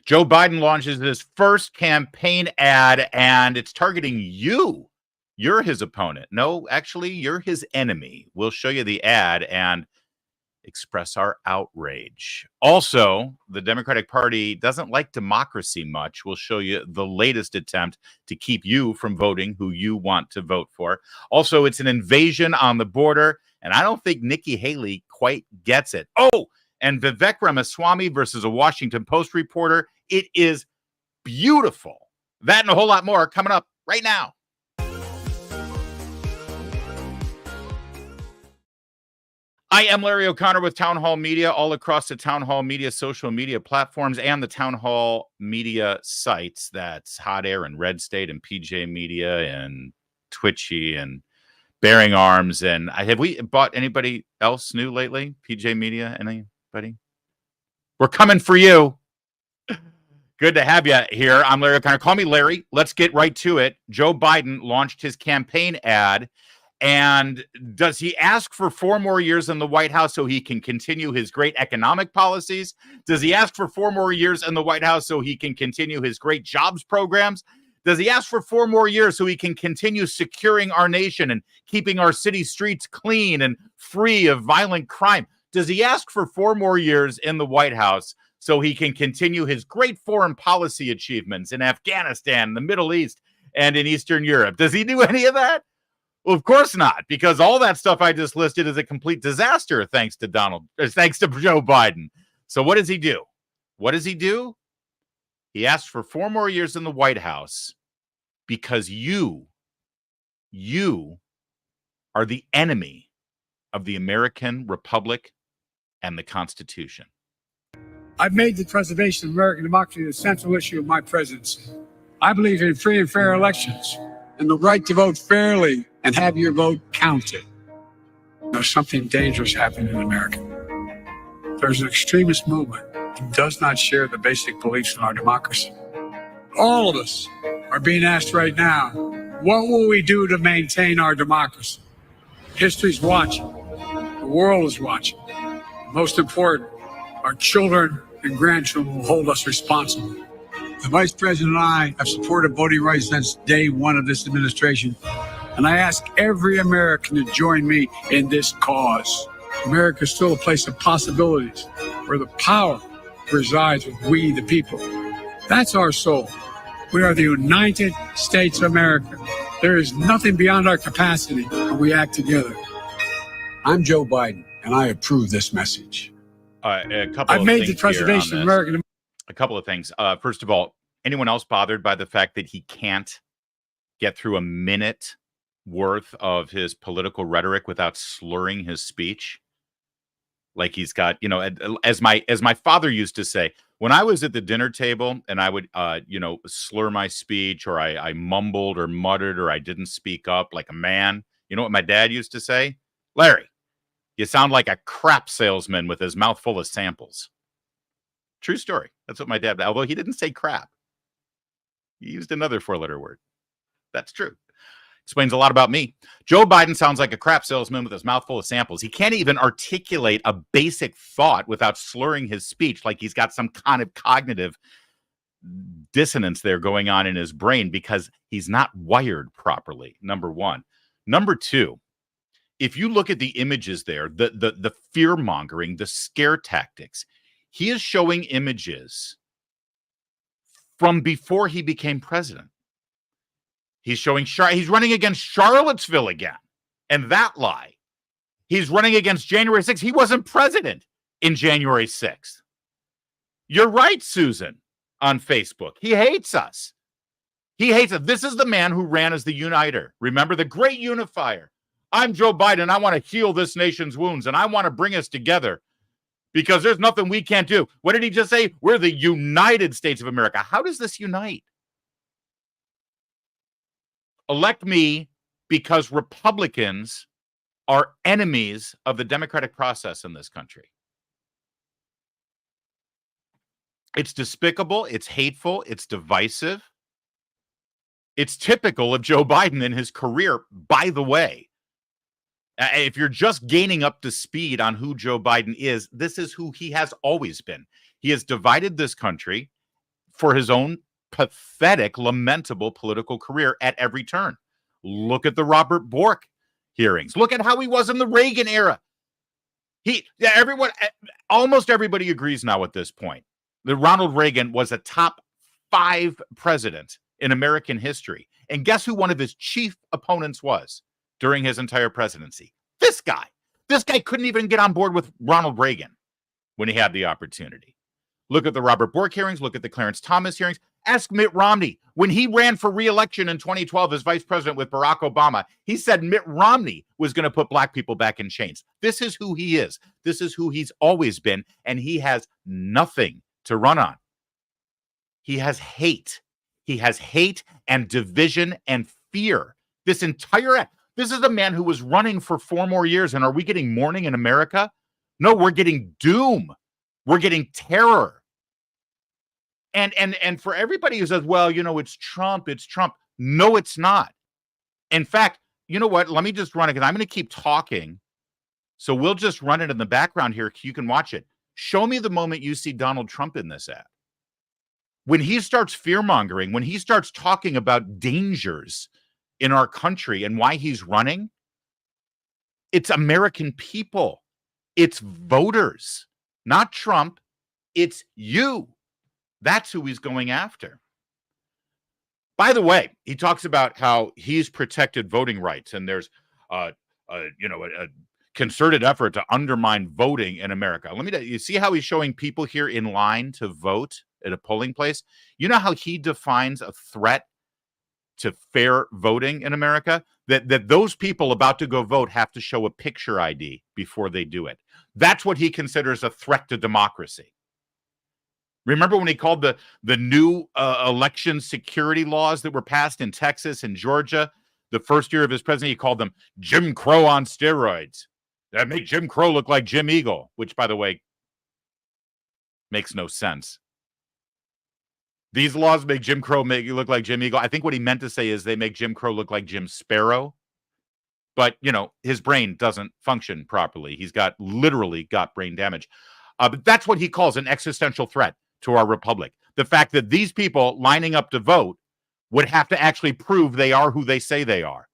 Joe Biden launches his first campaign ad, and it's targeting you. You're his opponent. No, actually, you're his enemy. We'll show you the ad and express our outrage. Also, the Democratic Party doesn't like democracy much. We'll show you the latest attempt to keep you from voting who you want to vote for. Also, it's an invasion on the border, and I don't think Nikki Haley quite gets it. Oh, and Vivek Ramaswamy versus a Washington Post reporter. It is beautiful. That and a whole lot more coming up right now. I am Larry O'Connor with Town Hall Media, all across the Town Hall Media social media platforms and the Town Hall Media sites. That's Hot Air and Red State and PJ Media and Twitchy and Bearing Arms. And have we bought anybody else new lately? PJ Media, anybody? We're coming for you. Good to have you here. I'm Larry O'Connor. Call me Larry. Let's get right to it. Joe Biden launched his campaign ad. And does he ask for 4 more years in the White House so he can continue his great economic policies? Does he ask for 4 more years in the White House so he can continue his great jobs programs? Does he ask for 4 more years so he can continue securing our nation and keeping our city streets clean and free of violent crime? Does he ask for 4 more years in the White House so he can continue his great foreign policy achievements in Afghanistan, the Middle East, and in Eastern Europe? Does he do any of that? Well, of course not, because all that stuff I just listed is a complete disaster thanks to Joe Biden. So what does he do? What does he do? He asked for 4 more years in the White House because you are the enemy of the American Republic and the Constitution. I've made the preservation of American democracy the central issue of my presidency. I believe in free and fair elections and the right to vote fairly and have your vote counted. There's something dangerous happening in America. There's an extremist movement that does not share the basic beliefs in our democracy. All of us are being asked right now, what will we do to maintain our democracy? History's watching. The world is watching. Most important, our children and grandchildren will hold us responsible. The Vice President and I have supported voting rights since day one of this administration, and I ask every American to join me in this cause. America is still a place of possibilities, where the power resides with we, the people. That's our soul. We are the United States of America. There is nothing beyond our capacity when we act together. I'm Joe Biden, and I approve this message. I've made the preservation of American. A couple of things. First of all, anyone else bothered by the fact that he can't get through a minute worth of his political rhetoric without slurring his speech? Like he's got, as my father used to say, when I was at the dinner table and I would, slur my speech, or I mumbled or muttered, or I didn't speak up like a man. You know what my dad used to say? Larry, you sound like a crap salesman with his mouth full of samples. True story. That's what my dad, although he didn't say crap. He used another 4-letter word. That's true. Explains a lot about me. Joe Biden sounds like a crap salesman with his mouth full of samples. He can't even articulate a basic thought without slurring his speech, like he's got some kind of cognitive dissonance there going on in his brain because he's not wired properly, number one. Number two, if you look at the images there, the fear-mongering, the scare tactics, he is showing images from before he became president. He's showing he's running against Charlottesville again, and that lie. He's running against January 6th. He wasn't president in January 6th. You're right, Susan, on Facebook. He hates us. He hates us. This is the man who ran as the uniter. Remember, the great unifier. I'm Joe Biden. I want to heal this nation's wounds, and I want to bring us together because there's nothing we can't do. What did he just say? We're the United States of America. How does this unite? Elect me because Republicans are enemies of the democratic process in this country. It's despicable. It's hateful. It's divisive. It's typical of Joe Biden in his career, by the way. If you're just gaining up to speed on who Joe Biden is, this is who he has always been. He has divided this country, for his own pathetic, lamentable political career at every turn. Look at the Robert Bork hearings. Look at how he was in the Reagan era. Almost everybody agrees now at this point that Ronald Reagan was a top 5 president in American history. And guess who one of his chief opponents was during his entire presidency? This guy. This guy couldn't even get on board with Ronald Reagan when he had the opportunity. Look at the Robert Bork hearings. Look at the Clarence Thomas hearings. Ask Mitt Romney. When he ran for re-election in 2012 as vice president with Barack Obama, he said Mitt Romney was going to put black people back in chains. This is who he is. This is who he's always been, and he has nothing to run on. He has hate. He has hate and division and fear. This is a man who was running for 4 more years, and are we getting mourning in America? No, we're getting doom. We're getting terror. And for everybody who says, well, it's Trump. No, it's not. In fact, you know what? Let me just run it because I'm going to keep talking. So we'll just run it in the background here. You can watch it. Show me the moment you see Donald Trump in this ad. When he starts fear-mongering, when he starts talking about dangers in our country and why he's running, it's American people. It's voters, not Trump. It's you. That's who he's going after. By the way, he talks about how he's protected voting rights, and there's a concerted effort to undermine voting in America. You see how he's showing people here in line to vote at a polling place? You know how he defines a threat to fair voting in America? That those people about to go vote have to show a picture ID before they do it. That's what he considers a threat to democracy. Remember when he called the new election security laws that were passed in Texas and Georgia the first year of his presidency? He called them Jim Crow on steroids. That make Jim Crow look like Jim Eagle, which, by the way, makes no sense. These laws make Jim Crow look like Jim Eagle. I think what he meant to say is they make Jim Crow look like Jim Sparrow. But, his brain doesn't function properly. He's literally got brain damage. But that's what he calls an existential threat to our republic. The fact that these people lining up to vote would have to actually prove they are who they say they are.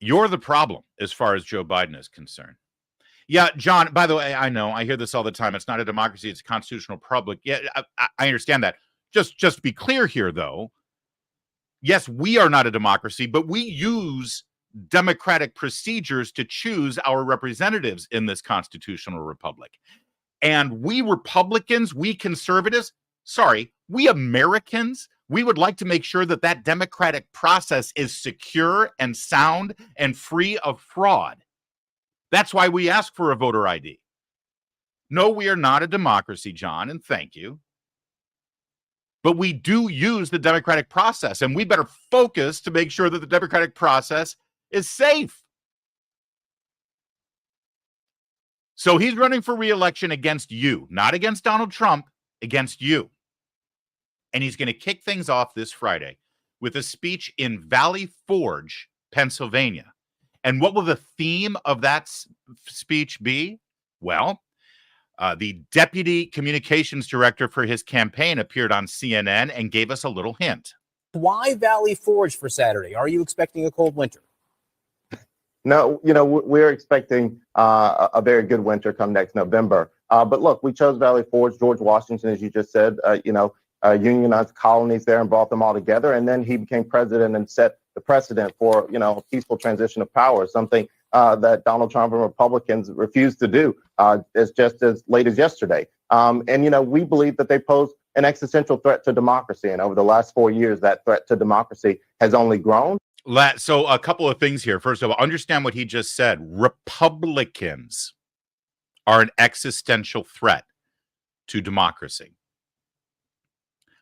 You're the problem as far as Joe Biden is concerned. Yeah, John, by the way, I know, I hear this all the time. It's not a democracy, it's a constitutional republic. Yeah, I understand that. Just to be clear here, though, yes, we are not a democracy, but we use democratic procedures to choose our representatives in this constitutional republic. And we Republicans, we conservatives, we Americans, we would like to make sure that that democratic process is secure and sound and free of fraud. That's why we ask for a voter ID. No, we are not a democracy, John, and thank you. But we do use the democratic process, and we better focus to make sure that the democratic process is safe. So he's running for re-election against you, not against Donald Trump, against you. And he's going to kick things off this Friday with a speech in Valley Forge, Pennsylvania. And what will the theme of that speech be? Well, the deputy communications director for his campaign appeared on CNN and gave us a little hint. Why Valley Forge for Saturday? Are you expecting a cold winter? No, we're expecting a very good winter come next November. But look, we chose Valley Forge. George Washington, as you just said, unionized colonies there and brought them all together. And then he became president and set the precedent for, a peaceful transition of power, something that Donald Trump and Republicans refused to do just as late as yesterday. And we believe that they pose an existential threat to democracy. And over the last 4 years, that threat to democracy has only grown. So a couple of things here. First of all, understand what he just said. Republicans are an existential threat to democracy.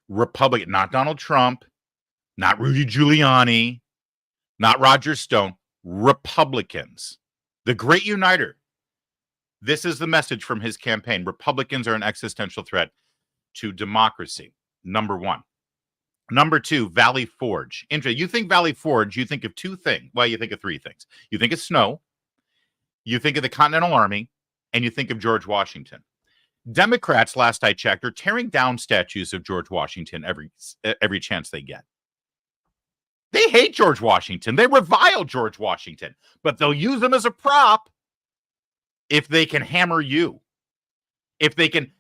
Republican, not Donald Trump, not Rudy Giuliani, not Roger Stone. Republicans, the great uniter. This is the message from his campaign. Republicans are an existential threat to democracy. Number one. Number two, Valley Forge. You think Valley Forge, you think of two things. Well, you think of three things. You think of snow, you think of the Continental Army, and you think of George Washington. Democrats, last I checked, are tearing down statues of George Washington every chance they get. They hate George Washington. They revile George Washington, but they'll use him as a prop if they can hammer you. If they can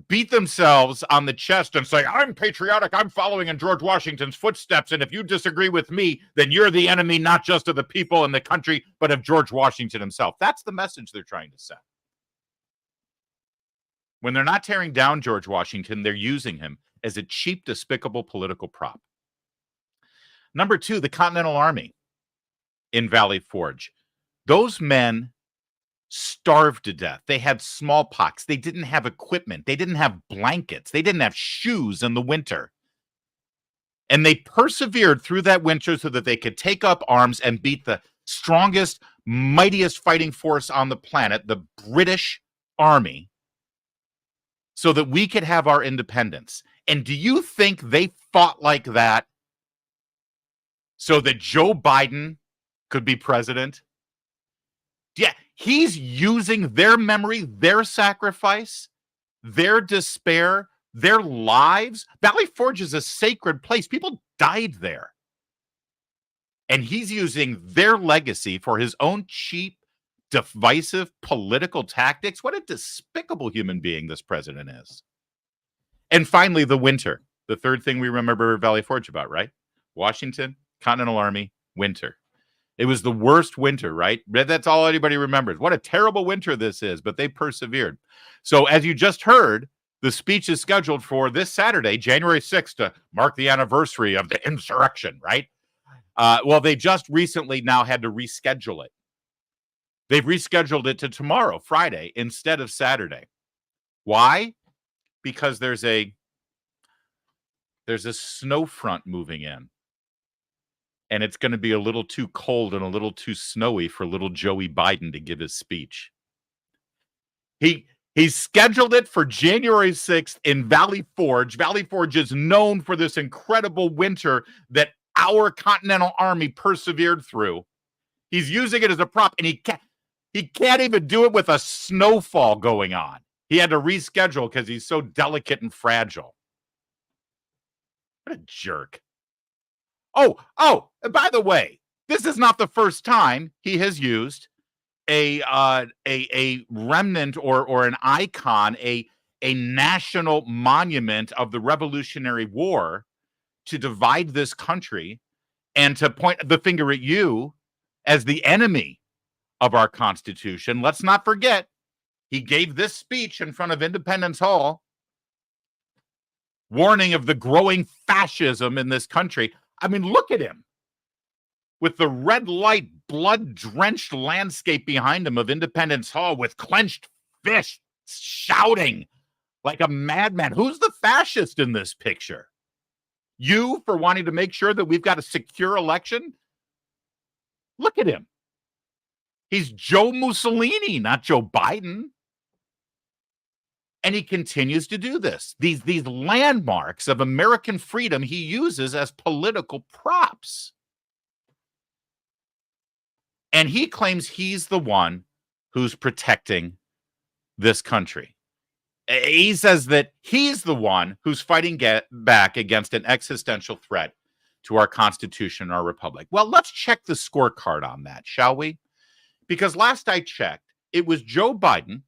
beat themselves on the chest and say, I'm patriotic, I'm following in George Washington's footsteps, and if you disagree with me, then you're the enemy not just of the people and the country, but of George Washington himself. That's the message they're trying to send. When they're not tearing down George Washington, they're using him as a cheap, despicable political prop. Number two, the Continental Army in Valley Forge. Those men starved to death. They had smallpox. They didn't have equipment. They didn't have blankets. They didn't have shoes in the winter. And they persevered through that winter so that they could take up arms and beat the strongest, mightiest fighting force on the planet, the British Army, so that we could have our independence. And do you think they fought like that so that Joe Biden could be president? Yeah, he's using their memory, their sacrifice, their despair, their lives. Valley Forge is a sacred place. People died there. And he's using their legacy for his own cheap, divisive political tactics. What a despicable human being this president is. And finally, the winter. The third thing we remember Valley Forge about, right? Washington, Continental Army, winter. It was the worst winter, right? That's all anybody remembers. What a terrible winter this is, but they persevered. So as you just heard, the speech is scheduled for this Saturday, January 6th, to mark the anniversary of the insurrection, right? Well, they just recently now had to reschedule it. They've rescheduled it to tomorrow, Friday, instead of Saturday. Why? Because there's a snow front moving in. And it's going to be a little too cold and a little too snowy for little Joey Biden to give his speech. He's scheduled it for January 6th in Valley Forge. Valley Forge is known for this incredible winter that our Continental Army persevered through. He's using it as a prop, and he can't even do it with a snowfall going on. He had to reschedule because he's so delicate and fragile. What a jerk. Oh, by the way, this is not the first time he has used a remnant or an icon, a national monument of the Revolutionary War to divide this country and to point the finger at you as the enemy of our Constitution. Let's not forget, he gave this speech in front of Independence Hall, warning of the growing fascism in this country. I mean, look at him with the red light, blood-drenched landscape behind him of Independence Hall with clenched fists shouting like a madman. Who's the fascist in this picture? You, for wanting to make sure that we've got a secure election? Look at him. He's Joe Mussolini, not Joe Biden. And he continues to do this. These landmarks of American freedom he uses as political props. And he claims he's the one who's protecting this country. He says that he's the one who's fighting back against an existential threat to our Constitution and our republic. Well, let's check the scorecard on that, shall we? Because last I checked, it was Joe Biden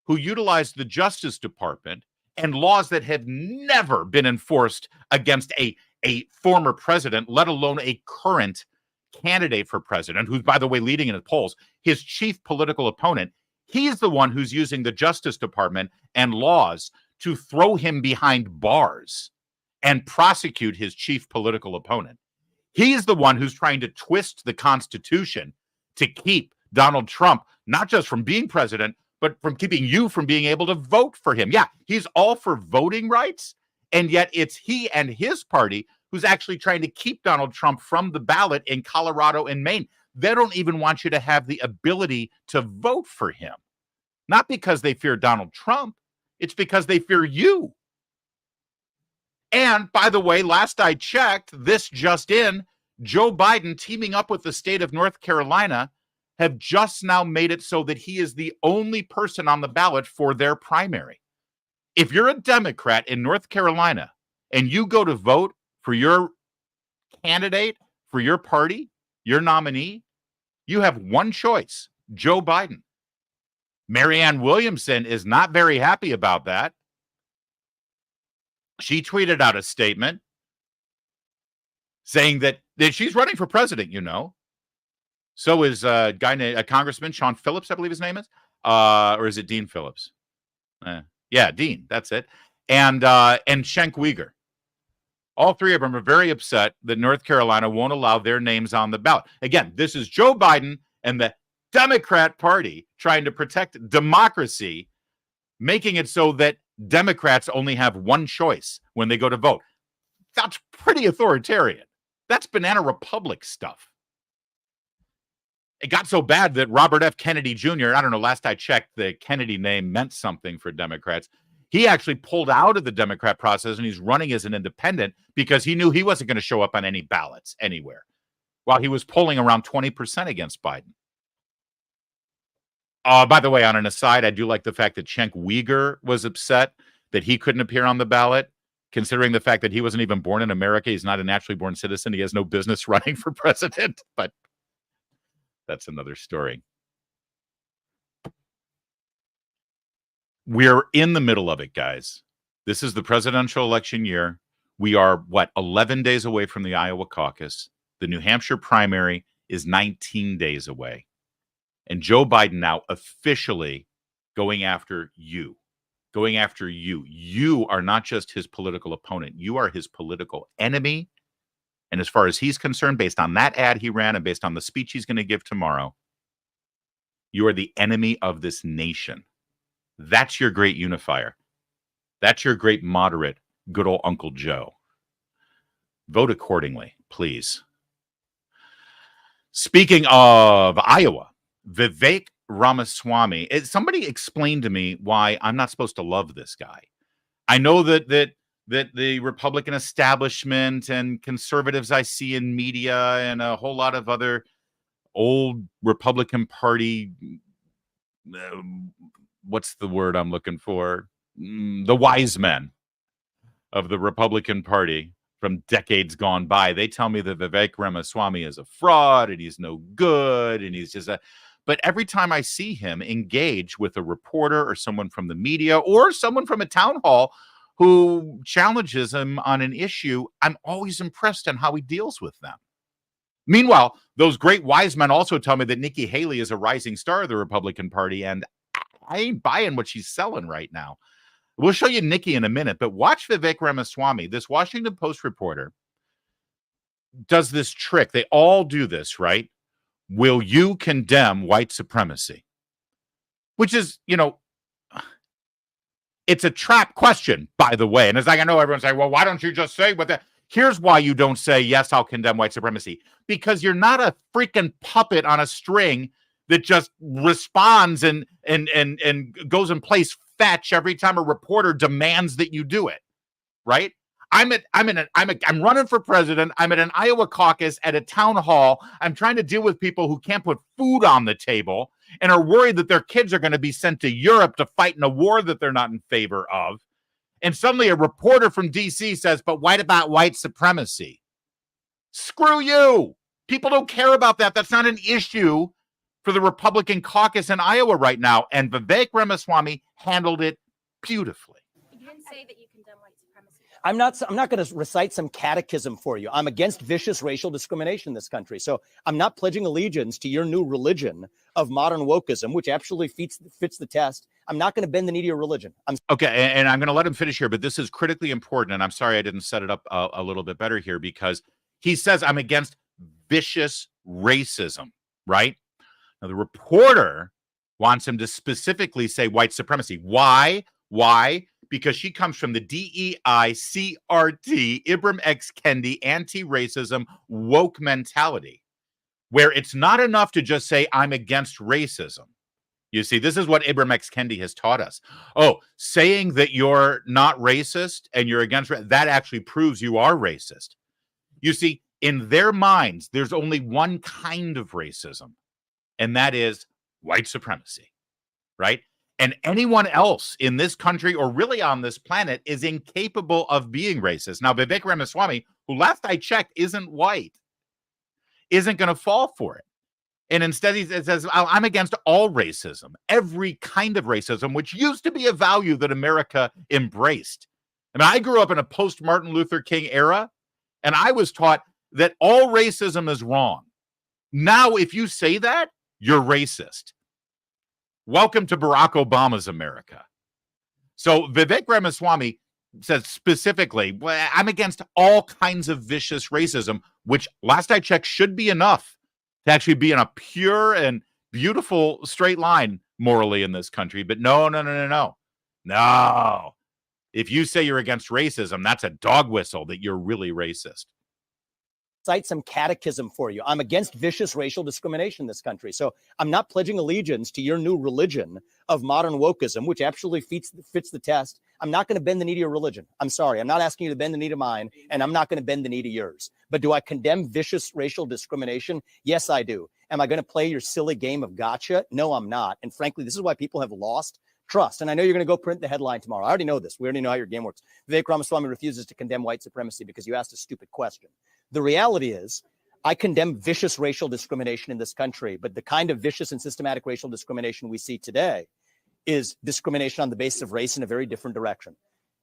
who utilized the Justice Department and laws that have never been enforced against a former president, let alone a current candidate for president, who's, by the way, leading in the polls, his chief political opponent. He's the one who's using the Justice Department and laws to throw him behind bars and prosecute his chief political opponent. He's the one who's trying to twist the Constitution to keep Donald Trump not just from being president, but from keeping you from being able to vote for him. Yeah, he's all for voting rights, and yet it's he and his party who's actually trying to keep Donald Trump from the ballot in Colorado and Maine. They don't even want you to have the ability to vote for him. Not because they fear Donald Trump, it's because they fear you. And by the way, last I checked, this just in, Joe Biden teaming up with the state of North Carolina have just now made it so that he is the only person on the ballot for their primary. If you're a Democrat in North Carolina and you go to vote for your candidate, for your party, your nominee, you have one choice, Joe Biden. Marianne Williamson is not very happy about that. She tweeted out a statement saying that she's running for president, you know. So is a guy named Congressman Sean Phillips, I believe his name is. Or is it Dean Phillips? Yeah, Dean, that's it. And Cenk Uyghur. All three of them are very upset that North Carolina won't allow their names on the ballot. Again, this is Joe Biden and the Democrat Party trying to protect democracy, making it so that Democrats only have one choice when they go to vote. That's pretty authoritarian. That's banana republic stuff. It got so bad that Robert F. Kennedy Jr., I don't know, last I checked, the Kennedy name meant something for Democrats. He actually pulled out of the Democrat process and he's running as an independent because he knew he wasn't going to show up on any ballots anywhere while he was polling around 20% against Biden. By the way, on an aside, I do like the fact that Cenk Uyghur was upset that he couldn't appear on the ballot, considering the fact that he wasn't even born in America. He's not a naturally born citizen. He has no business running for president, but that's another story. We're in the middle of it, guys. This is the presidential election year. We are, 11 days away from the Iowa caucus. The New Hampshire primary is 19 days away. And Joe Biden now officially going after you. Going after you. You are not just his political opponent. You are his political enemy. And as far as he's concerned, based on that ad he ran and based on the speech he's going to give tomorrow, you are the enemy of this nation. That's your great unifier. That's your great moderate, good old Uncle Joe. Vote accordingly, please. Speaking of Iowa, Vivek Ramaswamy. Somebody explained to me why I'm not supposed to love this guy. I know that the Republican establishment and conservatives I see in media and a whole lot of other old Republican Party, what's the word I'm looking for? The wise men of the Republican Party from decades gone by. They tell me that Vivek Ramaswamy is a fraud and he's no good and he's just a... But every time I see him engage with a reporter or someone from the media or someone from a town hall who challenges him on an issue, I'm always impressed on how he deals with them. Meanwhile, those great wise men also tell me that Nikki Haley is a rising star of the Republican Party, and I ain't buying what she's selling right now. We'll show you Nikki in a minute, but watch Vivek Ramaswamy. This Washington Post reporter does this trick. They all do this, right? Will you condemn white supremacy? Which is, it's a trap question, by the way. And it's like, I know everyone's saying, well, why don't you just say what that? Here's why you don't say, yes, I'll condemn white supremacy. Because you're not a freaking puppet on a string that just responds and goes and plays fetch every time a reporter demands that you do it, right? I'm running for president. I'm at an Iowa caucus at a town hall. I'm trying to deal with people who can't put food on the table and are worried that their kids are going to be sent to Europe to fight in a war that they're not in favor of. And suddenly a reporter from DC says, but what about white supremacy? Screw you. People don't care about that. That's not an issue for the Republican caucus in Iowa right now. And Vivek Ramaswamy handled it beautifully. You didn't say that you condemn white supremacy. I'm not going to recite some catechism for you. I'm against vicious racial discrimination in this country. So I'm not pledging allegiance to your new religion of modern wokeism, which actually fits the test. I'm not going to bend the knee to your religion. Okay, and I'm going to let him finish here, but this is critically important, and I'm sorry I didn't set it up a little bit better here, because he says I'm against vicious racism, right? Now, the reporter wants him to specifically say white supremacy. Why? Because she comes from the DEI, CRT, Ibram X. Kendi, anti-racism, woke mentality, where it's not enough to just say, I'm against racism. You see, this is what Ibram X. Kendi has taught us. Oh, saying that you're not racist and you're against, that actually proves you are racist. You see, in their minds, there's only one kind of racism. and that is white supremacy, right? And anyone else in this country or really on this planet is incapable of being racist. Now, Vivek Ramaswamy, who last I checked isn't white, isn't going to fall for it. And instead he says, I'm against all racism, every kind of racism, which used to be a value that America embraced. I mean, I grew up in a post-Martin Luther King era, and I was taught that all racism is wrong. Now, if you say that, you're racist. Welcome to Barack Obama's America. So Vivek Ramaswamy says specifically, well, I'm against all kinds of vicious racism, which last I checked should be enough to actually be in a pure and beautiful straight line morally in this country. But no. If you say you're against racism, that's a dog whistle that you're really racist. Cite some catechism for you. I'm against vicious racial discrimination in this country. So I'm not pledging allegiance to your new religion of modern wokeism, which actually fits the test. I'm not going to bend the knee to your religion. I'm sorry. I'm not asking you to bend the knee to mine, and I'm not going to bend the knee to yours. But do I condemn vicious racial discrimination? Yes, I do. Am I going to play your silly game of gotcha? No, I'm not. And frankly, this is why people have lost trust. And I know you're going to go print the headline tomorrow. I already know this. We already know how your game works. Vivek Ramaswamy refuses to condemn white supremacy because you asked a stupid question. The reality is, I condemn vicious racial discrimination in this country, but the kind of vicious and systematic racial discrimination we see today is discrimination on the basis of race in a very different direction.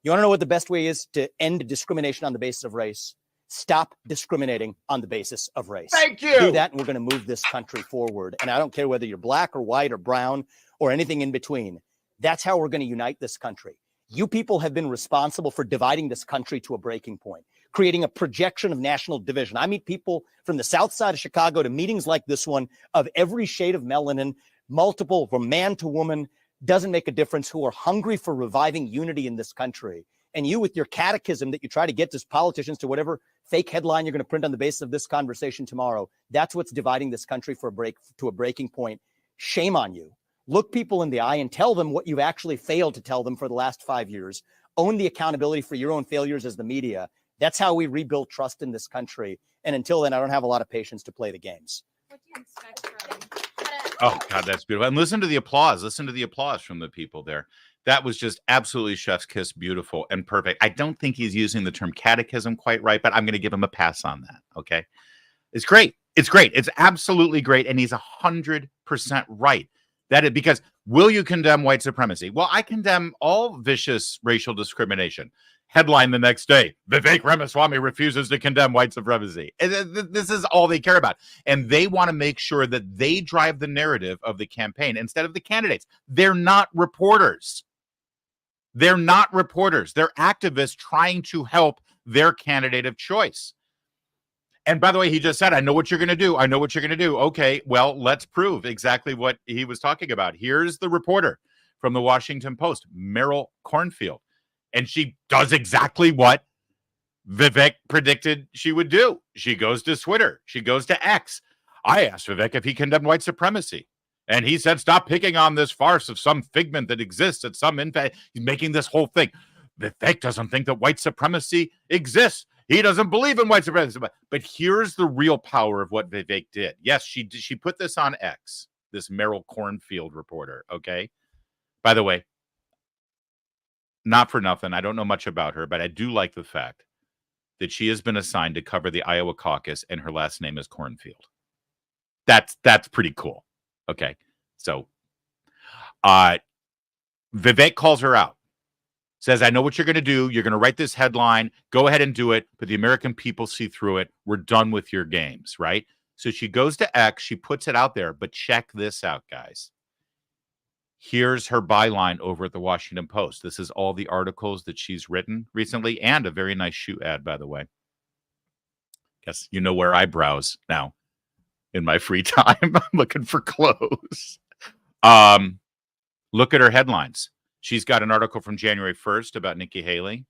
You want to know what the best way is to end discrimination on the basis of race? Stop discriminating on the basis of race. Thank you. Do that, and we're going to move this country forward. And I don't care whether you're black or white or brown or anything in between. That's how we're going to unite this country. You people have been responsible for dividing this country to a breaking point, creating a projection of national division. I meet people from the south side of Chicago to meetings like this one of every shade of melanin, multiple, from man to woman, doesn't make a difference, who are hungry for reviving unity in this country. And you, with your catechism that you try to get to politicians to whatever fake headline you're going to print on the basis of this conversation tomorrow, that's what's dividing this country to a breaking point. Shame on you. Look people in the eye and tell them what you've actually failed to tell them for the last 5 years. Own the accountability for your own failures as the media. That's how we rebuild trust in this country. And until then, I don't have a lot of patience to play the games. What do you expect from? Oh, God, that's beautiful. And listen to the applause. Listen to the applause from the people there. That was just absolutely chef's kiss, beautiful and perfect. I don't think he's using the term catechism quite right, but I'm going to give him a pass on that. Okay. It's great. It's great. It's absolutely great. And he's 100% right. That is because will you condemn white supremacy? Well, I condemn all vicious racial discrimination. Headline the next day, Vivek Ramaswamy refuses to condemn white supremacy. This is all they care about. And they want to make sure that they drive the narrative of the campaign instead of the candidates. They're not reporters. They're not reporters. They're activists trying to help their candidate of choice. And by the way, he just said, I know what you're going to do. I know what you're going to do. Okay, well, let's prove exactly what he was talking about. Here's the reporter from the Washington Post, Meryl Cornfield. And she does exactly what Vivek predicted she would do. She goes to Twitter. She goes to X. I asked Vivek if he condemned white supremacy. And he said, stop picking on this farce of some figment that exists at some impact. He's making this whole thing. Vivek doesn't think that white supremacy exists. He doesn't believe in white supremacy. But here's the real power of what Vivek did. Yes, she put this on X, this Meryl Cornfield reporter, okay? By the way, not for nothing, I don't know much about her, but I do like the fact that she has been assigned to cover the Iowa caucus, and her last name is Cornfield. That's pretty cool, okay? So Vivek calls her out. Says, I know what you're going to do. You're going to write this headline. Go ahead and do it. But the American people see through it. We're done with your games, right? So she goes to X. She puts it out there. But check this out, guys. Here's her byline over at the Washington Post. This is all the articles that she's written recently and a very nice shoe ad, by the way. Guess you know where I browse now in my free time. I'm looking for clothes. Look at her headlines. She's got an article from January 1st about Nikki Haley.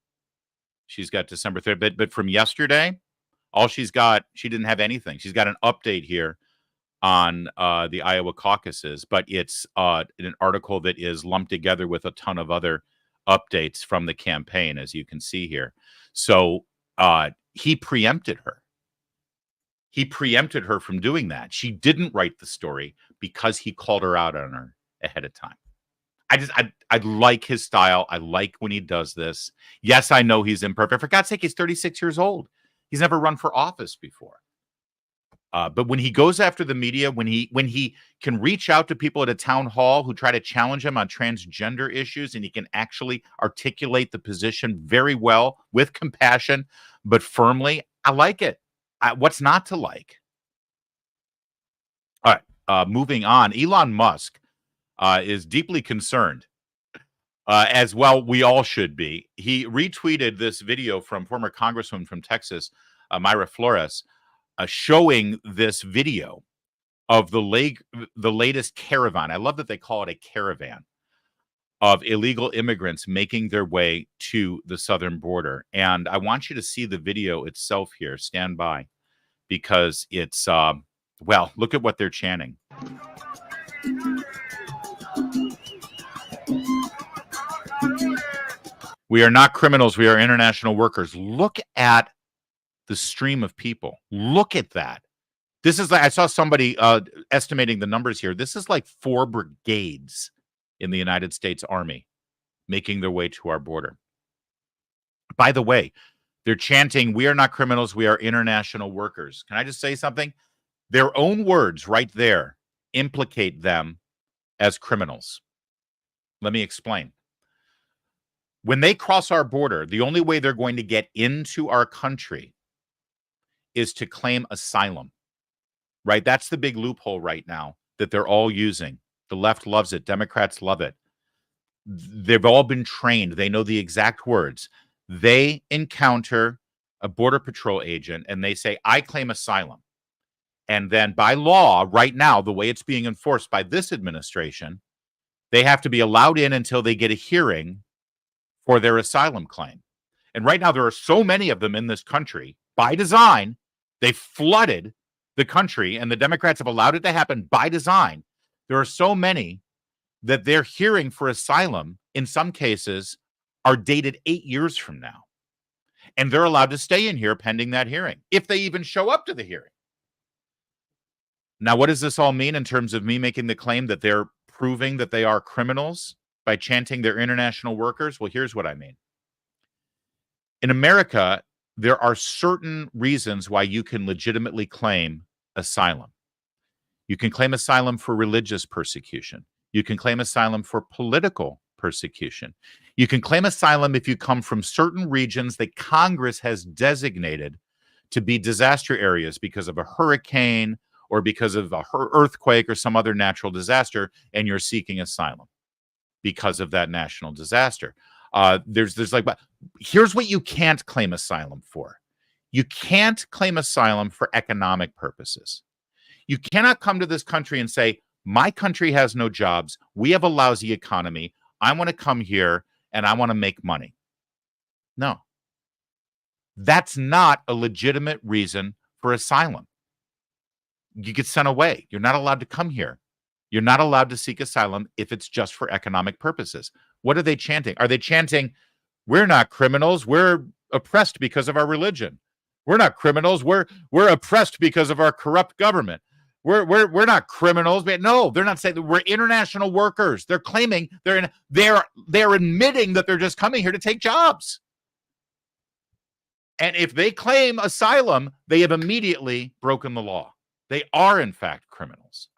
She's got December 3rd. But from yesterday, all she's got, she didn't have anything. She's got an update here on the Iowa caucuses, but it's an article that is lumped together with a ton of other updates from the campaign, as you can see here. So he preempted her. He preempted her from doing that. She didn't write the story, because he called her out on her ahead of time. I like his style. I like when he does this. Yes, I know he's imperfect. For God's sake, he's 36 years old. He's never run for office before. But when he goes after the media, when he can reach out to people at a town hall who try to challenge him on transgender issues, and he can actually articulate the position very well with compassion, but firmly, I like it. What's not to like? All right, moving on. Elon Musk is deeply concerned, as well we all should be. He retweeted this video from former Congresswoman from Texas, Mayra Flores, showing this video of the latest caravan. I love that they call it a caravan of illegal immigrants making their way to the southern border. And I want you to see the video itself here. Stand by, because it's, well, look at what they're chanting. We are not criminals. We are international workers. Look at the stream of people. Look at that. This is like, I saw somebody estimating the numbers here. This is like 4 brigades in the United States Army making their way to our border. By the way, they're chanting, we are not criminals. We are international workers. Can I just say something? Their own words right there implicate them as criminals. Let me explain. When they cross our border, the only way they're going to get into our country is to claim asylum, right? That's the big loophole right now that they're all using. The left loves it. Democrats love it. They've all been trained. They know the exact words. They encounter a Border Patrol agent and they say, I claim asylum. And then by law, right now, the way it's being enforced by this administration, they have to be allowed in until they get a hearing for their asylum claim. And right now, there are so many of them in this country, by design. They flooded the country, and the Democrats have allowed it to happen by design. There are so many that their hearing for asylum, in some cases, are dated 8 years from now. And they're allowed to stay in here pending that hearing, if they even show up to the hearing. Now, what does this all mean in terms of me making the claim that they're proving that they are criminals by chanting they're international workers? Well, here's what I mean. In America, there are certain reasons why you can legitimately claim asylum. You can claim asylum for religious persecution. You can claim asylum for political persecution. You can claim asylum if you come from certain regions that Congress has designated to be disaster areas because of a hurricane or because of a earthquake or some other natural disaster, and you're seeking asylum because of that national disaster. There's like, here's what you can't claim asylum for. You can't claim asylum for economic purposes. You cannot come to this country and say, my country has no jobs. We have a lousy economy. I want to come here and I want to make money. No. That's not a legitimate reason for asylum. You get sent away. You're not allowed to come here. You're not allowed to seek asylum if it's just for economic purposes. What are they chanting? Are they chanting, we're not criminals, we're oppressed because of our religion? We're not criminals, we're oppressed because of our corrupt government. We're not criminals. But no, they're not saying that. We're international workers. They're claiming they're admitting that they're just coming here to take jobs. And if they claim asylum, they have immediately broken the law. They are, in fact, criminals.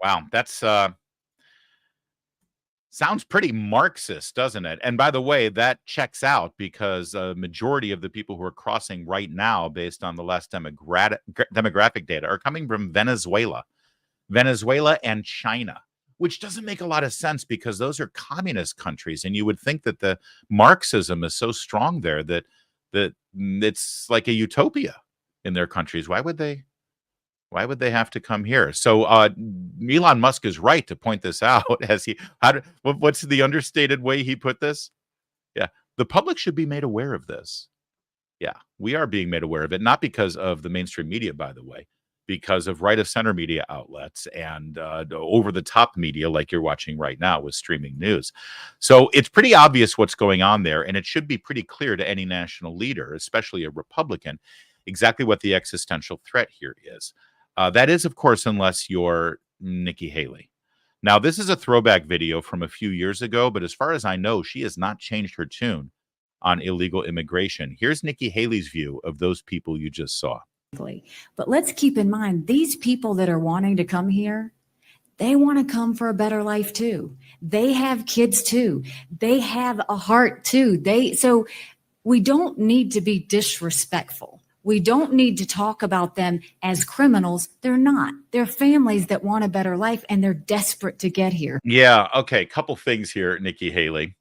Wow, that's sounds pretty Marxist, doesn't it? And by the way, that checks out because a majority of the people who are crossing right now, based on the last demographic data, are coming from Venezuela and China, which doesn't make a lot of sense because those are communist countries. And you would think that the Marxism is so strong there that it's like a utopia in their countries. Why would they have to come here? So Elon Musk is right to point this out. What's the understated way he put this? Yeah, the public should be made aware of this. Yeah, we are being made aware of it, not because of the mainstream media, by the way, because of right of center media outlets and over the top media like you're watching right now with streaming news. So it's pretty obvious what's going on there, and it should be pretty clear to any national leader, especially a Republican, exactly what the existential threat here is. That is, of course, unless you're Nikki Haley. Now, this is a throwback video from a few years ago, but as far as I know, she has not changed her tune on illegal immigration. Here's Nikki Haley's view of those people you just saw. But let's keep in mind, these people that are wanting to come here, they want to come for a better life too. They have kids too. They have a heart too. So we don't need to be disrespectful. We don't need to talk about them as criminals. They're not. They're families that want a better life, and they're desperate to get here. Yeah, okay, couple things here, Nikki Haley.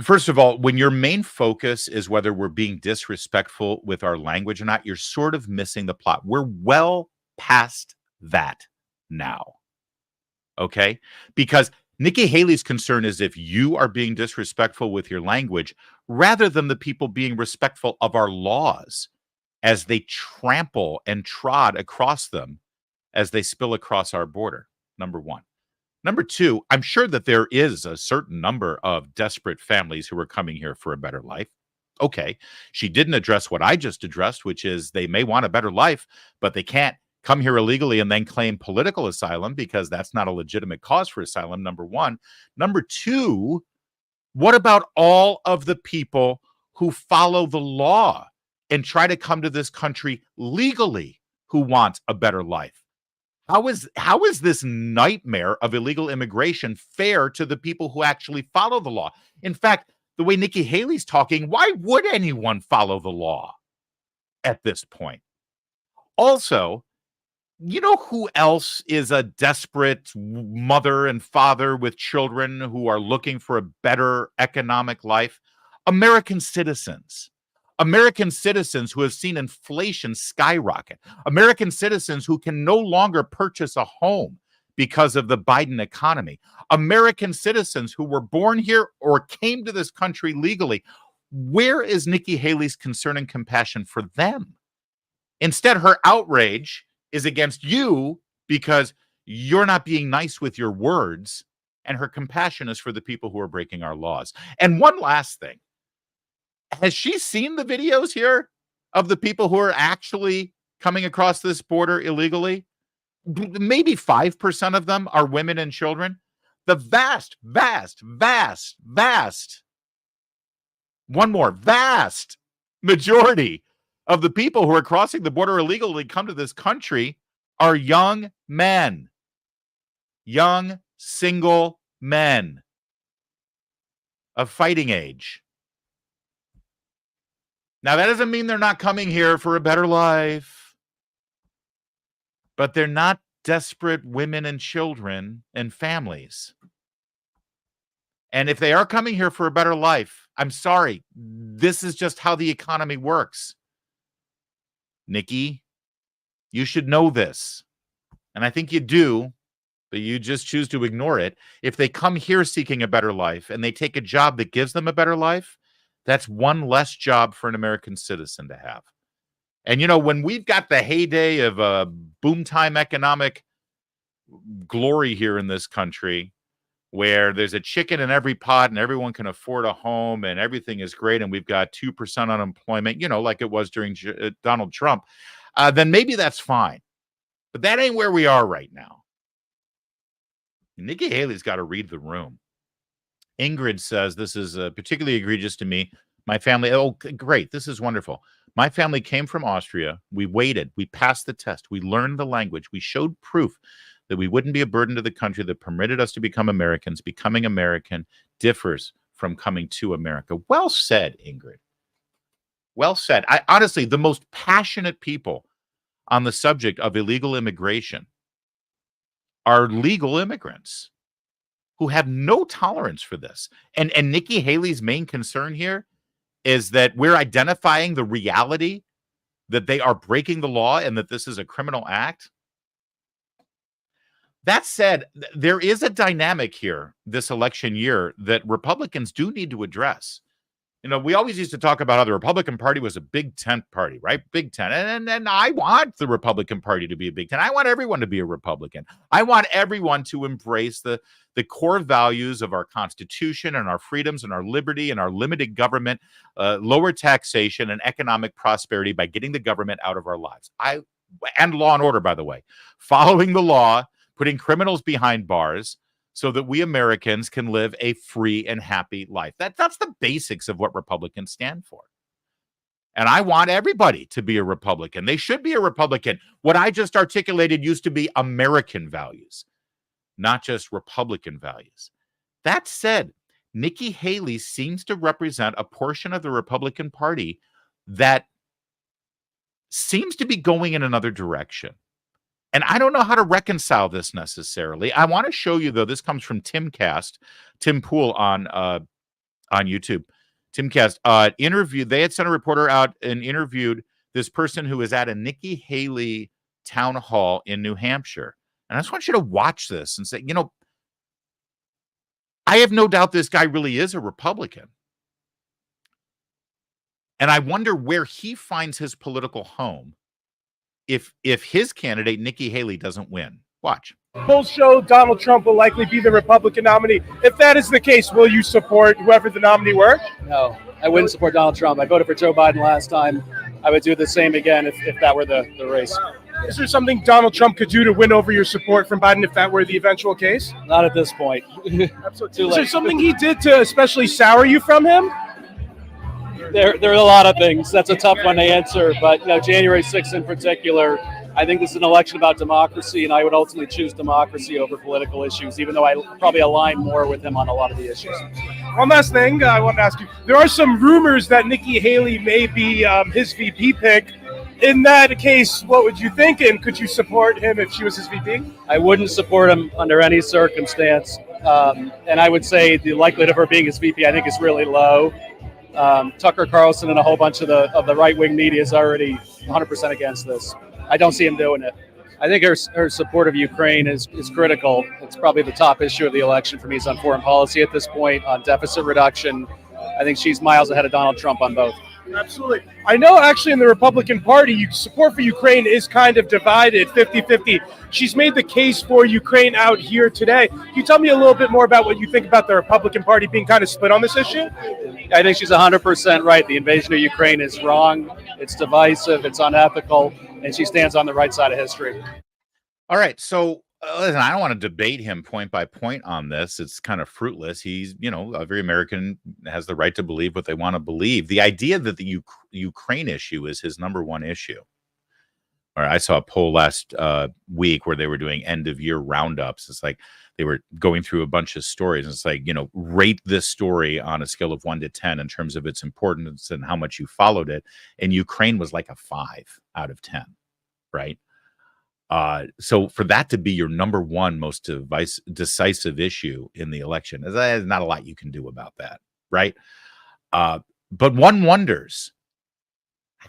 First of all, when your main focus is whether we're being disrespectful with our language or not, you're sort of missing the plot. We're well past that now, okay? Because Nikki Haley's concern is if you are being disrespectful with your language, rather than the people being respectful of our laws as they trample and trod across them as they spill across our border, number one. Number two, I'm sure that there is a certain number of desperate families who are coming here for a better life. Okay, she didn't address what I just addressed, which is they may want a better life, but they can't come here illegally and then claim political asylum because that's not a legitimate cause for asylum, number one. Number two, what about all of the people who follow the law and try to come to this country legally who want a better life? How is this nightmare of illegal immigration fair to the people who actually follow the law? In fact, the way Nikki Haley's talking, why would anyone follow the law at this point? Also, you know who else is a desperate mother and father with children who are looking for a better economic life? American citizens. American citizens who have seen inflation skyrocket. American citizens who can no longer purchase a home because of the Biden economy. American citizens who were born here or came to this country legally. Where is Nikki Haley's concern and compassion for them? Instead, her outrage is against you because you're not being nice with your words, and her compassion is for the people who are breaking our laws. And one last thing. Has she seen the videos here of the people who are actually coming across this border illegally? Maybe 5% of them are women and children. The vast majority of the people who are crossing the border illegally come to this country are young men, young single men of fighting age. Now, that doesn't mean they're not coming here for a better life, but they're not desperate women and children and families. And if they are coming here for a better life, I'm sorry, this is just how the economy works. Nikki, you should know this. And I think you do, but you just choose to ignore it. If they come here seeking a better life and they take a job that gives them a better life, that's one less job for an American citizen to have. And, you know, when we've got the heyday of boom time economic glory here in this country, where there's a chicken in every pot and everyone can afford a home and everything is great and we've got 2% unemployment, you know, like it was during Donald Trump, then maybe that's fine. But that ain't where we are right now. Nikki Haley's got to read the room. Ingrid says, this is particularly egregious to me. My family, oh, great. This is wonderful. My family came from Austria. We waited. We passed the test. We learned the language. We showed proof that we wouldn't be a burden to the country, that permitted us to become Americans. Becoming American differs from coming to America. Well said, Ingrid. Well said. Honestly, the most passionate people on the subject of illegal immigration are legal immigrants who have no tolerance for this. And Nikki Haley's main concern here is that we're identifying the reality that they are breaking the law and that this is a criminal act. That said, there is a dynamic here this election year that Republicans do need to address. we always used to talk about how the Republican Party was a big tent party, right? Big tent. And I want the Republican Party to be a big tent. I want everyone to be a Republican. I want everyone to embrace the core values of our Constitution and our freedoms and our liberty and our limited government, lower taxation and economic prosperity by getting the government out of our lives. And law and order, by the way, following the law, putting criminals behind bars, so that we Americans can live a free and happy life. That's the basics of what Republicans stand for. And I want everybody to be a Republican. They should be a Republican. What I just articulated used to be American values, not just Republican values. That said, Nikki Haley seems to represent a portion of the Republican Party that seems to be going in another direction. And I don't know how to reconcile this necessarily. I want to show you, though, this comes from Timcast, Tim Pool on YouTube. Timcast interviewed, they had sent a reporter out and interviewed this person who was at a Nikki Haley town hall in New Hampshire. And I just want you to watch this and say, I have no doubt this guy really is a Republican. And I wonder where he finds his political home if his candidate, Nikki Haley, doesn't win. Watch. Polls show Donald Trump will likely be the Republican nominee. If that is the case, will you support whoever the nominee were? No, I wouldn't support Donald Trump. I voted for Joe Biden last time. I would do the same again if that were the race. Is there something Donald Trump could do to win over your support from Biden if that were the eventual case? Not at this point. Absolutely. Is there something he did to especially sour you from him? There are a lot of things. That's a tough one to answer. But January 6th in particular, I think this is an election about democracy, and I would ultimately choose democracy over political issues, even though I probably align more with him on a lot of the issues. One last thing I want to ask you. There are some rumors that Nikki Haley may be his VP pick. In that case, what would you think, and could you support him if she was his VP? I wouldn't support him under any circumstance. And I would say the likelihood of her being his VP, I think, is really low. Tucker Carlson and a whole bunch of the right-wing media is already 100% against this. I don't see him doing it. I think her support of Ukraine is critical. It's probably the top issue of the election for me is on foreign policy at this point, on deficit reduction. I think she's miles ahead of Donald Trump on both. Absolutely. I know actually in the Republican Party, support for Ukraine is kind of divided 50-50. She's made the case for Ukraine out here today. Can you tell me a little bit more about what you think about the Republican Party being kind of split on this issue? I think she's 100% right. The invasion of Ukraine is wrong. It's divisive. It's unethical. And she stands on the right side of history. All right. So listen, I don't want to debate him point by point on this. It's kind of fruitless. He's, every American has the right to believe what they want to believe. The idea that the Ukraine issue is his number one issue. Or I saw a poll last week where they were doing end of year roundups. It's like they were going through a bunch of stories. And it's like, rate this story on a scale of 1 to 10 in terms of its importance and how much you followed it. And Ukraine was like a 5 out of 10, right? So for that to be your number one most decisive issue in the election, there's not a lot you can do about that, right? But one wonders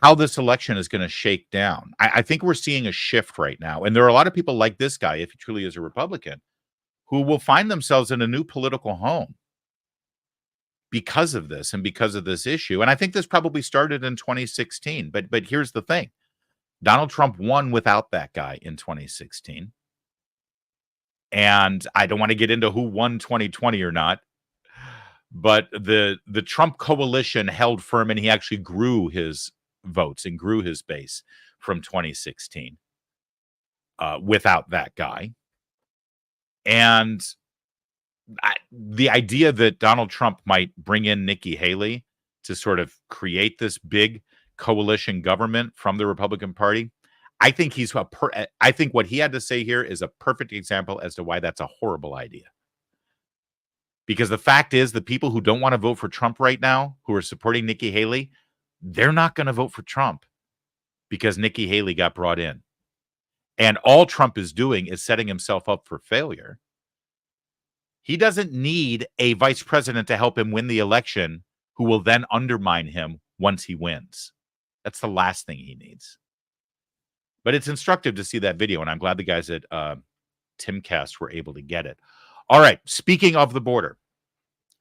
how this election is going to shake down. I think we're seeing a shift right now. And there are a lot of people like this guy, if he truly is a Republican, who will find themselves in a new political home because of this and because of this issue. And I think this probably started in 2016. But here's the thing. Donald Trump won without that guy in 2016. And I don't want to get into who won 2020 or not, but the Trump coalition held firm and he actually grew his votes and grew his base from 2016 without that guy. And the idea that Donald Trump might bring in Nikki Haley to sort of create this big coalition government from the Republican Party, I think I think what he had to say here is a perfect example as to why that's a horrible idea. Because the fact is, the people who don't want to vote for Trump right now, who are supporting Nikki Haley, they're not going to vote for Trump because Nikki Haley got brought in. And all Trump is doing is setting himself up for failure. He doesn't need a vice president to help him win the election who will then undermine him once he wins. That's the last thing he needs. But it's instructive to see that video, and I'm glad the guys at Timcast were able to get it. All right, speaking of the border,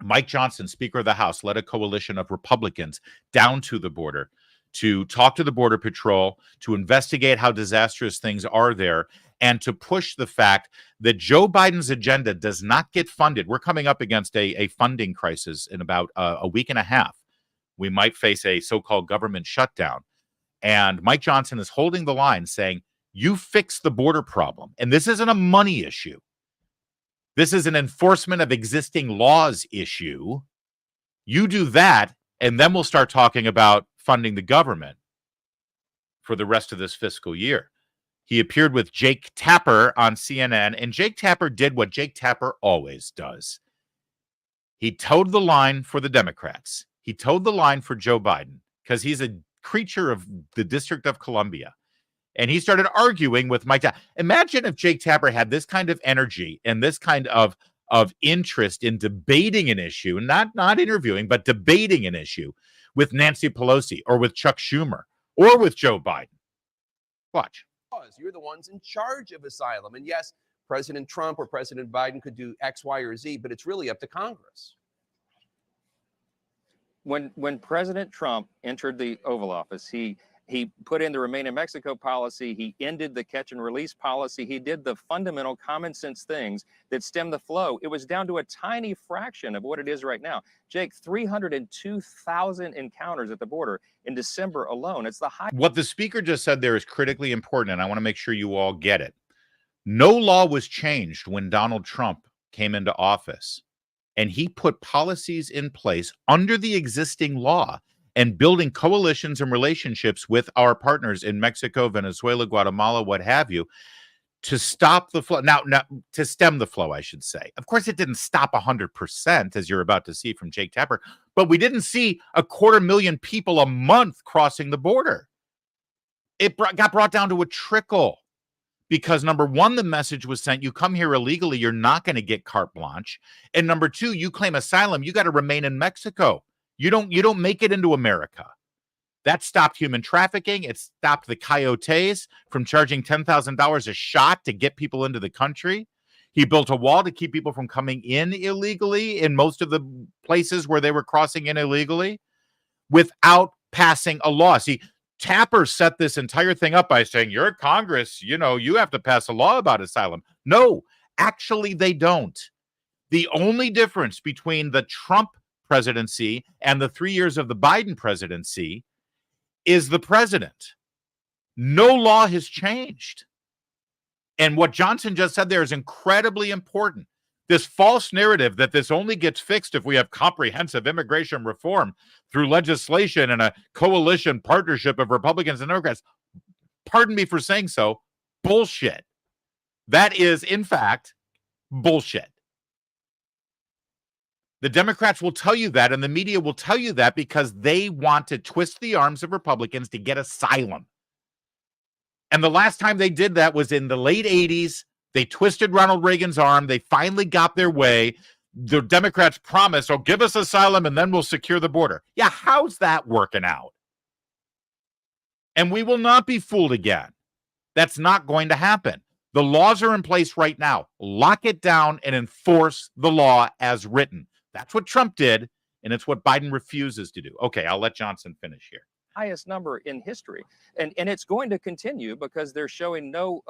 Mike Johnson, Speaker of the House, led a coalition of Republicans down to the border to talk to the Border Patrol, to investigate how disastrous things are there, and to push the fact that Joe Biden's agenda does not get funded. We're coming up against a funding crisis in about a week and a half. We might face a so-called government shutdown. And Mike Johnson is holding the line saying, you fix the border problem. And this isn't a money issue. This is an enforcement of existing laws issue. You do that, and then we'll start talking about funding the government for the rest of this fiscal year. He appeared with Jake Tapper on CNN, and Jake Tapper did what Jake Tapper always does. He towed the line for the Democrats. He towed the line for Joe Biden because he's a creature of the District of Columbia. And he started arguing with Mike. Imagine if Jake Tapper had this kind of energy and this kind of interest in debating an issue, not interviewing, but debating an issue with Nancy Pelosi or with Chuck Schumer or with Joe Biden. Watch. You're the ones in charge of asylum. And yes, President Trump or President Biden could do X, Y, or Z, but it's really up to Congress. When President Trump entered the Oval Office, he put in the Remain in Mexico policy. He ended the catch and release policy. He did the fundamental common sense things that stem the flow. It was down to a tiny fraction of what it is right now. Jake, 302,000 encounters at the border in December alone. It's the high. What the speaker just said there is critically important, and I want to make sure you all get it. No law was changed when Donald Trump came into office, and he put policies in place under the existing law and building coalitions and relationships with our partners in Mexico, Venezuela, Guatemala, what have you, to stop the flow. Now, to stem the flow, I should say. Of course, it didn't stop 100%, as you're about to see from Jake Tapper, but we didn't see 250,000 people a month crossing the border. It got brought down to a trickle because, number one, the message was sent, you come here illegally, you're not going to get carte blanche. And number two, you claim asylum, you got to remain in Mexico. You don't make it into America. That stopped human trafficking. It stopped the coyotes from charging $10,000 a shot to get people into the country. He built a wall to keep people from coming in illegally in most of the places where they were crossing in illegally without passing a law. See, Tapper set this entire thing up by saying, you're Congress, you have to pass a law about asylum. No, actually, they don't. The only difference between the Trump presidency and the 3 years of the Biden presidency is the president. No law has changed. And what Johnson just said there is incredibly important. This false narrative that this only gets fixed if we have comprehensive immigration reform through legislation and a coalition partnership of Republicans and Democrats, pardon me for saying so, bullshit. That is, in fact, bullshit. The Democrats will tell you that, and the media will tell you that because they want to twist the arms of Republicans to get asylum. And the last time they did that was in the late 80s. They twisted Ronald Reagan's arm. They finally got their way. The Democrats promised, give us asylum and then we'll secure the border. Yeah, how's that working out? And we will not be fooled again. That's not going to happen. The laws are in place right now. Lock it down and enforce the law as written. That's what Trump did, and it's what Biden refuses to do. Okay, I'll let Johnson finish here. Highest number in history, and it's going to continue because they're showing no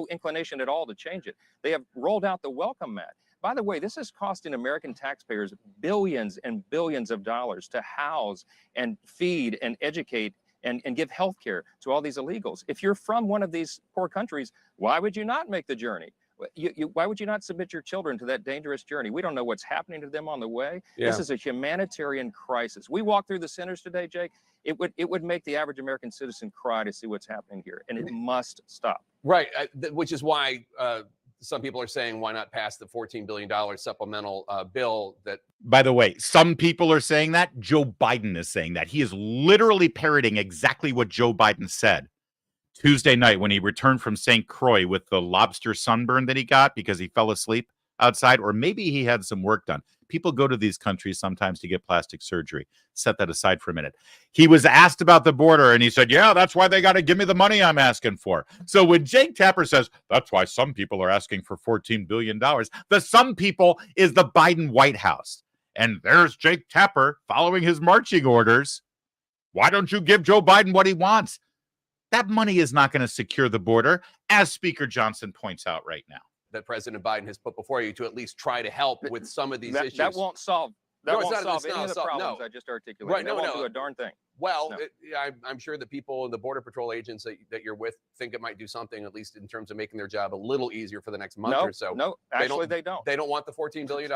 inclination at all to change it. They have rolled out the welcome mat. By the way, this is costing American taxpayers billions and billions of dollars to house and feed and educate and give health care to all these illegals. If you're from one of these poor countries, why would you not make the journey? Why would you not submit your children to that dangerous journey? We don't know what's happening to them on the way. Yeah. This is a humanitarian crisis. We walk through the centers today, Jake. It would make the average American citizen cry to see what's happening here, and it must stop. Right, which is why some people are saying, why not pass the $14 billion supplemental bill that... By the way, some people are saying that. Joe Biden is saying that. He is literally parroting exactly what Joe Biden said Tuesday night when he returned from St. Croix with the lobster sunburn that he got because he fell asleep outside, or maybe he had some work done. People go to these countries sometimes to get plastic surgery. Set that aside for a minute. He was asked about the border, and he said, yeah, that's why they got to give me the money I'm asking for. So when Jake Tapper says, that's why some people are asking for $14 billion, the some people is the Biden White House. And there's Jake Tapper following his marching orders. Why don't you give Joe Biden what he wants? That money is not going to secure the border, as Speaker Johnson points out right now. That President Biden has put before you to at least try to help with some of these issues. That won't solve. That won't solve any of the problems no. I just articulated. Right, That won't do a darn thing. Well, No. I'm sure the people in the Border Patrol agents that you're with think it might do something, at least in terms of making their job a little easier for the next month or so. No, actually they don't. They don't want the $14 billion?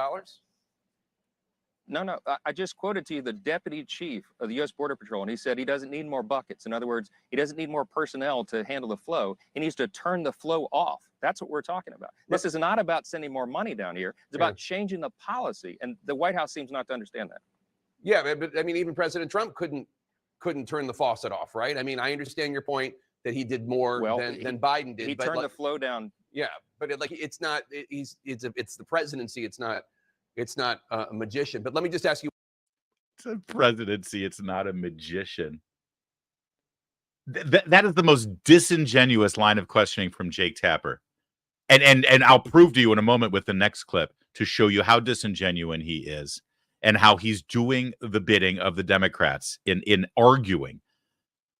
No. I just quoted to you the deputy chief of the U.S. Border Patrol, and he said he doesn't need more buckets. In other words, he doesn't need more personnel to handle the flow. He needs to turn the flow off. That's what we're talking about. This is not about sending more money down here. It's about changing the policy, and the White House seems not to understand that. Yeah, but I mean, even President Trump couldn't turn the faucet off, right? I mean, I understand your point that he did more than Biden did. He turned the flow down. Yeah, but it's not. It's the presidency. It's not a magician. But let me just ask you. It's a presidency. It's not a magician. That is the most disingenuous line of questioning from Jake Tapper. And I'll prove to you in a moment with the next clip to show you how disingenuous he is and how he's doing the bidding of the Democrats in arguing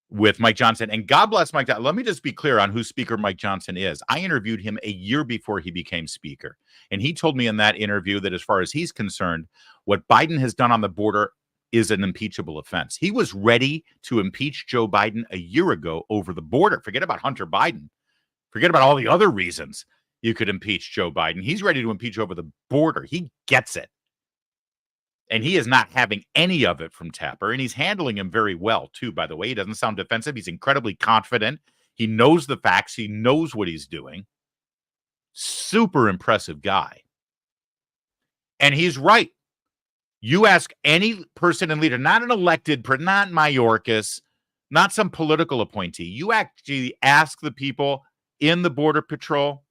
with Mike Johnson. And God bless Mike Johnson. Let me just be clear on who Speaker Mike Johnson is. I interviewed him a year before he became Speaker. And he told me in that interview that as far as he's concerned, what Biden has done on the border is an impeachable offense. He was ready to impeach Joe Biden a year ago over the border. Forget about Hunter Biden. Forget about all the other reasons you could impeach Joe Biden. He's ready to impeach over the border. He gets it. And he is not having any of it from Tapper. And he's handling him very well, too, by the way. He doesn't sound defensive. He's incredibly confident. He knows the facts. He knows what he's doing. Super impressive guy. And he's right. You ask any person and leader, not an elected, not Mayorkas, not some political appointee. You actually ask the people in the Border Patrol,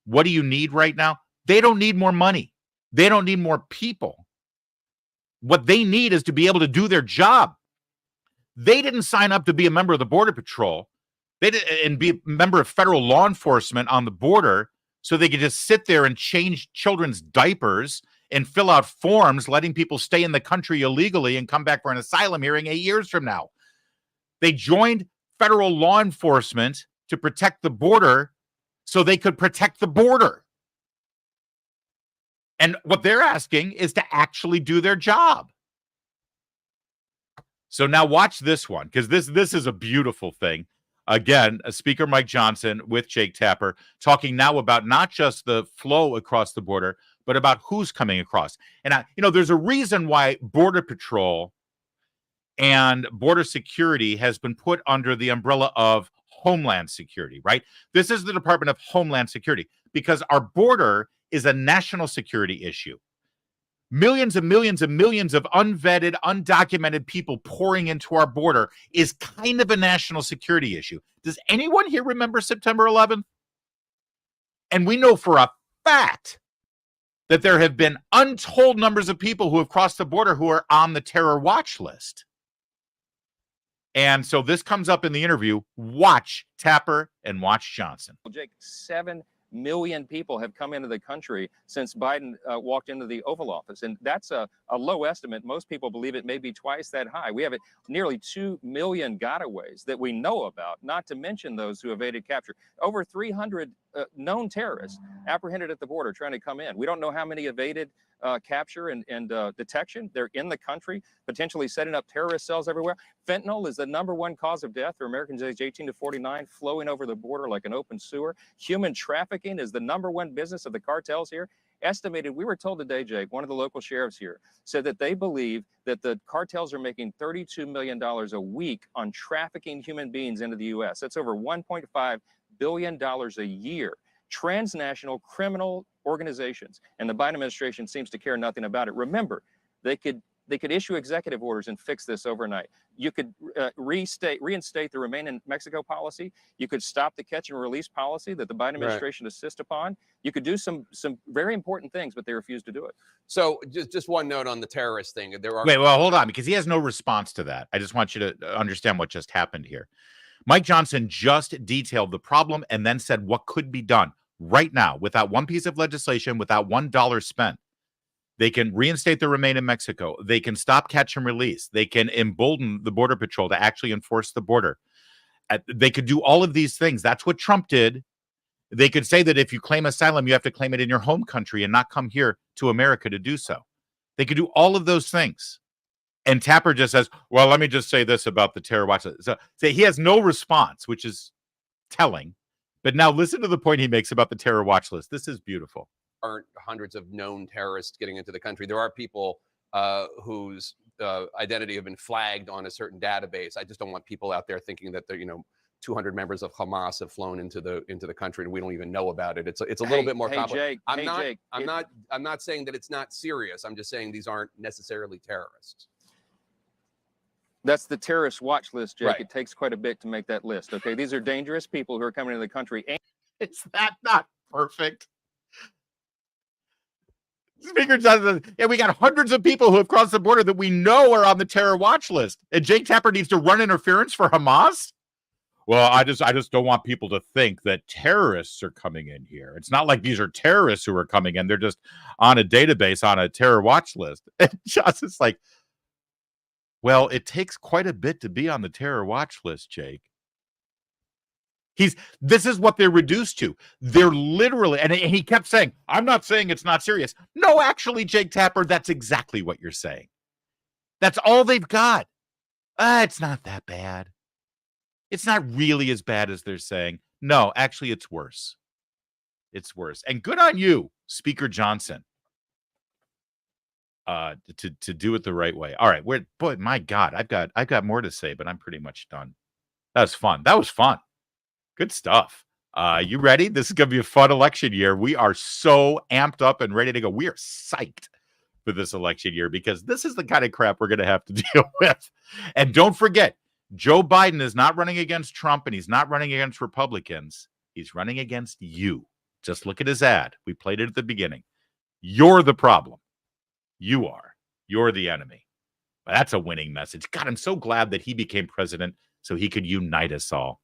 what do you need right now? They don't need more money. They don't need more people. What they need is to be able to do their job. They didn't sign up to be a member of the Border Patrol and be a member of federal law enforcement on the border so they could just sit there and change children's diapers and fill out forms letting people stay in the country illegally and come back for an asylum hearing 8 years from now. They joined federal law enforcement to protect the border so they could protect the border. And what they're asking is to actually do their job. So now watch this one, because this is a beautiful thing. Again, Speaker Mike Johnson with Jake Tapper talking now about not just the flow across the border, but about who's coming across. And, there's a reason why Border Patrol and border security has been put under the umbrella of Homeland Security, right? This is the Department of Homeland Security, because our border is a national security issue. Millions and millions and millions of unvetted, undocumented people pouring into our border is kind of a national security issue. Does anyone here remember September 11th? And we know for a fact that there have been untold numbers of people who have crossed the border who are on the terror watch list. And so this comes up in the interview. Watch Tapper and watch Johnson. Jake, 7 million people have come into the country since Biden walked into the Oval Office. And that's a low estimate. Most people believe it may be twice that high. We have nearly 2 million gotaways that we know about, not to mention those who evaded capture. Over 300 known terrorists apprehended at the border trying to come in. We don't know how many evaded capture and detection. They're in the country, potentially setting up terrorist cells everywhere. Fentanyl is the #1 cause of death for Americans aged 18 to 49, flowing over the border like an open sewer. Human trafficking is the #1 business of the cartels here. Estimated, we were told today, Jake, one of the local sheriffs here said that they believe that the cartels are making $32 million a week on trafficking human beings into the U.S. That's over $1.5 billion a year. Transnational criminal organizations, and the Biden administration seems to care nothing about it. Remember, they could issue executive orders and fix this overnight. You could reinstate the Remain in Mexico policy. You could stop the catch and release policy that the Biden administration insists upon. You could do some very important things, but they refuse to do it. So just one note on the terrorist thing. Wait, well, hold on, because he has no response to that. I just want you to understand what just happened here. Mike Johnson just detailed the problem and then said what could be done right now without one piece of legislation, without $1 spent. They can reinstate the remain in Mexico. They can stop, catch, and release. They can embolden the Border Patrol to actually enforce the border. They could do all of these things. That's what Trump did. They could say that if you claim asylum, you have to claim it in your home country and not come here to America to do so. They could do all of those things. And Tapper just says, well, let me just say this about the terror watch list. So he has no response, which is telling. But now listen to the point he makes about the terror watch list. This is beautiful. Aren't hundreds of known terrorists getting into the country. There are people whose identity have been flagged on a certain database. I just don't want people out there thinking that they're, 200 members of Hamas have flown into the country and we don't even know about it. It's a little bit more complicated. Jake, I'm not saying that it's not serious. I'm just saying these aren't necessarily terrorists. That's the terrorist watch list, Jake. Right. It takes quite a bit to make that list. Okay, these are dangerous people who are coming into the country. And Is that not perfect? Speaker Johnson, yeah, we got hundreds of people who have crossed the border that we know are on the terror watch list. And Jake Tapper needs to run interference for Hamas? Well, I just don't want people to think that terrorists are coming in here. It's not like these are terrorists who are coming in. They're just on a database on a terror watch list. And Johnson's like, well, it takes quite a bit to be on the terror watch list, Jake. This is what they're reduced to. They're literally, and he kept saying, I'm not saying it's not serious. No, actually, Jake Tapper, that's exactly what you're saying. That's all they've got. It's not that bad. It's not really as bad as they're saying. No, actually, it's worse. It's worse. And good on you, Speaker Johnson, to do it the right way. All right, boy, my God, I've got more to say, but I'm pretty much done. That was fun. Good stuff. You ready? This is going to be a fun election year. We are so amped up and ready to go. We are psyched for this election year because this is the kind of crap we're going to have to deal with. And don't forget, Joe Biden is not running against Trump and he's not running against Republicans. He's running against you. Just look at his ad. We played it at the beginning. You're the problem. You are. You're the enemy. That's a winning message. God, I'm so glad that he became president so he could unite us all.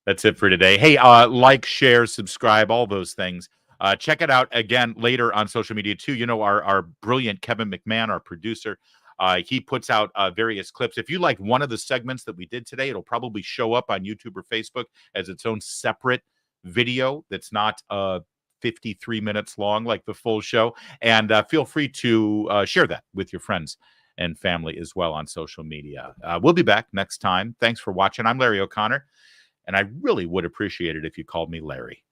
That's it for today. Hey, like, share, subscribe, all those things. Check it out again later on social media too. Our brilliant Kevin McMahon, our producer, he puts out various clips. If you like one of the segments that we did today, it'll probably show up on YouTube or Facebook as its own separate video that's not 53 minutes long like the full show. And feel free to share that with your friends and family as well on social media. We'll be back next time. Thanks for watching. I'm Larry O'Connor. And I really would appreciate it if you called me Larry.